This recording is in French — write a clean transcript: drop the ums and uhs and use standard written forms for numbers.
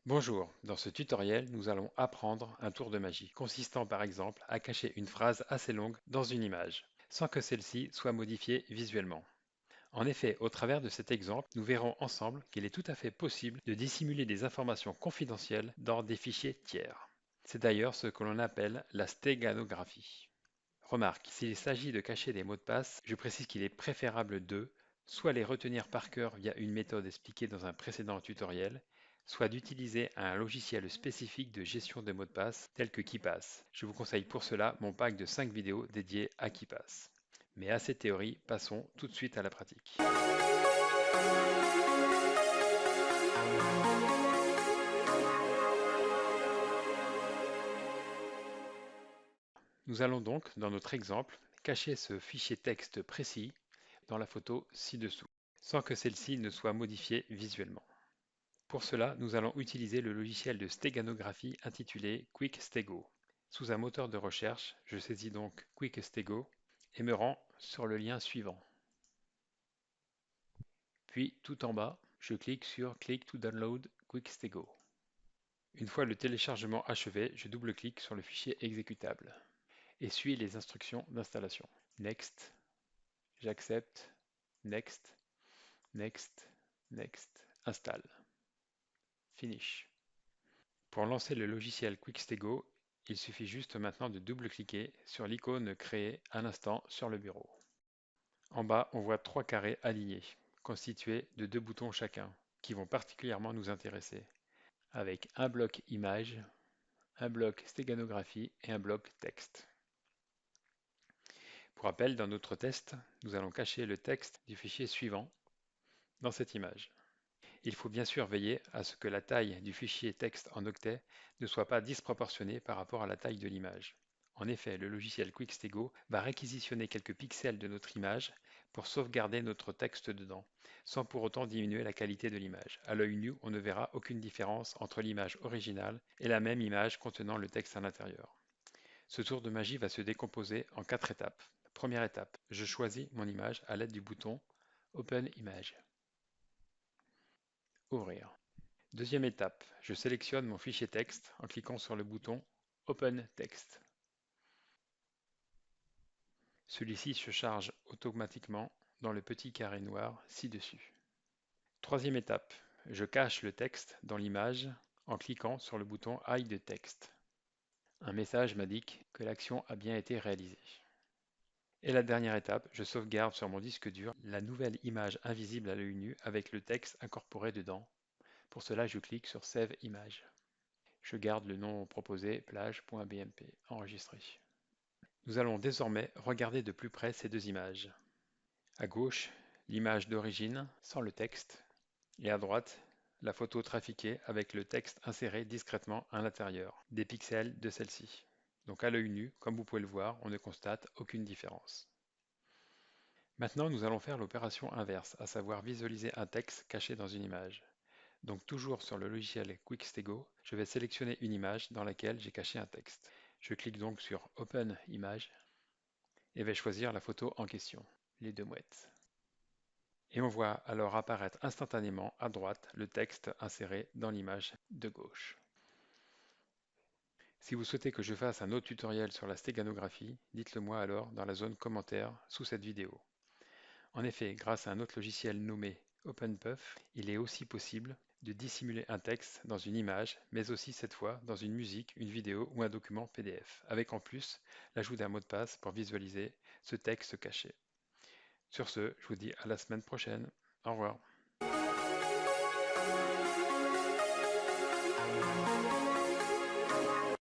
Bonjour, dans ce tutoriel, nous allons apprendre un tour de magie, consistant par exemple à cacher une phrase assez longue dans une image, sans que celle-ci soit modifiée visuellement. En effet, au travers de cet exemple, nous verrons ensemble qu'il est tout à fait possible de dissimuler des informations confidentielles dans des fichiers tiers. C'est d'ailleurs ce que l'on appelle la stéganographie. Remarque, s'il s'agit de cacher des mots de passe, je précise qu'il est préférable de soit les retenir par cœur via une méthode expliquée dans un précédent tutoriel, soit d'utiliser un logiciel spécifique de gestion de mots de passe tel que KeePass. Je vous conseille pour cela mon pack de 5 vidéos dédiées à KeePass. Mais à cette théorie, passons tout de suite à la pratique. Nous allons donc, dans notre exemple, cacher ce fichier texte précis dans la photo ci-dessous, sans que celle-ci ne soit modifiée visuellement. Pour cela, nous allons utiliser le logiciel de stéganographie intitulé QuickStego. Sous un moteur de recherche, je saisis donc QuickStego et me rends sur le lien suivant. Puis, tout en bas, je clique sur Click to download QuickStego. Une fois le téléchargement achevé, je double-clique sur le fichier exécutable et suis les instructions d'installation. Next, j'accepte, Next, Next, Next, Installe. Finish. Pour lancer le logiciel QuickStego, il suffit juste maintenant de double-cliquer sur l'icône créée à l'instant sur le bureau. En bas, on voit 3 carrés alignés, constitués de 2 boutons chacun, qui vont particulièrement nous intéresser, avec un bloc image, un bloc stéganographie et un bloc texte. Pour rappel, dans notre test, nous allons cacher le texte du fichier suivant dans cette image. Il faut bien sûr veiller à ce que la taille du fichier texte en octet ne soit pas disproportionnée par rapport à la taille de l'image. En effet, le logiciel QuickStego va réquisitionner quelques pixels de notre image pour sauvegarder notre texte dedans, sans pour autant diminuer la qualité de l'image. À l'œil nu, on ne verra aucune différence entre l'image originale et la même image contenant le texte à l'intérieur. Ce tour de magie va se décomposer en 4 étapes. Première étape, je choisis mon image à l'aide du bouton Open Image. Ouvrir. Deuxième étape, je sélectionne mon fichier texte en cliquant sur le bouton Open Text. Celui-ci se charge automatiquement dans le petit carré noir ci-dessus. Troisième étape, je cache le texte dans l'image en cliquant sur le bouton Hide Text. Un message m'indique que l'action a bien été réalisée. Et la dernière étape, je sauvegarde sur mon disque dur la nouvelle image invisible à l'œil nu avec le texte incorporé dedans. Pour cela, je clique sur Save Image. Je garde le nom proposé, plage.bmp, enregistré. Nous allons désormais regarder de plus près ces deux images. À gauche, l'image d'origine sans le texte, et à droite, la photo trafiquée avec le texte inséré discrètement à l'intérieur des pixels de celle-ci. Donc à l'œil nu, comme vous pouvez le voir, on ne constate aucune différence. Maintenant, nous allons faire l'opération inverse, à savoir visualiser un texte caché dans une image. Donc toujours sur le logiciel QuickStego, je vais sélectionner une image dans laquelle j'ai caché un texte. Je clique donc sur Open Image et vais choisir la photo en question, les deux mouettes. Et on voit alors apparaître instantanément à droite le texte inséré dans l'image de gauche. Si vous souhaitez que je fasse un autre tutoriel sur la stéganographie, dites-le moi alors dans la zone commentaire sous cette vidéo. En effet, grâce à un autre logiciel nommé OpenPuff, il est aussi possible de dissimuler un texte dans une image, mais aussi cette fois dans une musique, une vidéo ou un document PDF, avec en plus l'ajout d'un mot de passe pour visualiser ce texte caché. Sur ce, je vous dis à la semaine prochaine. Au revoir.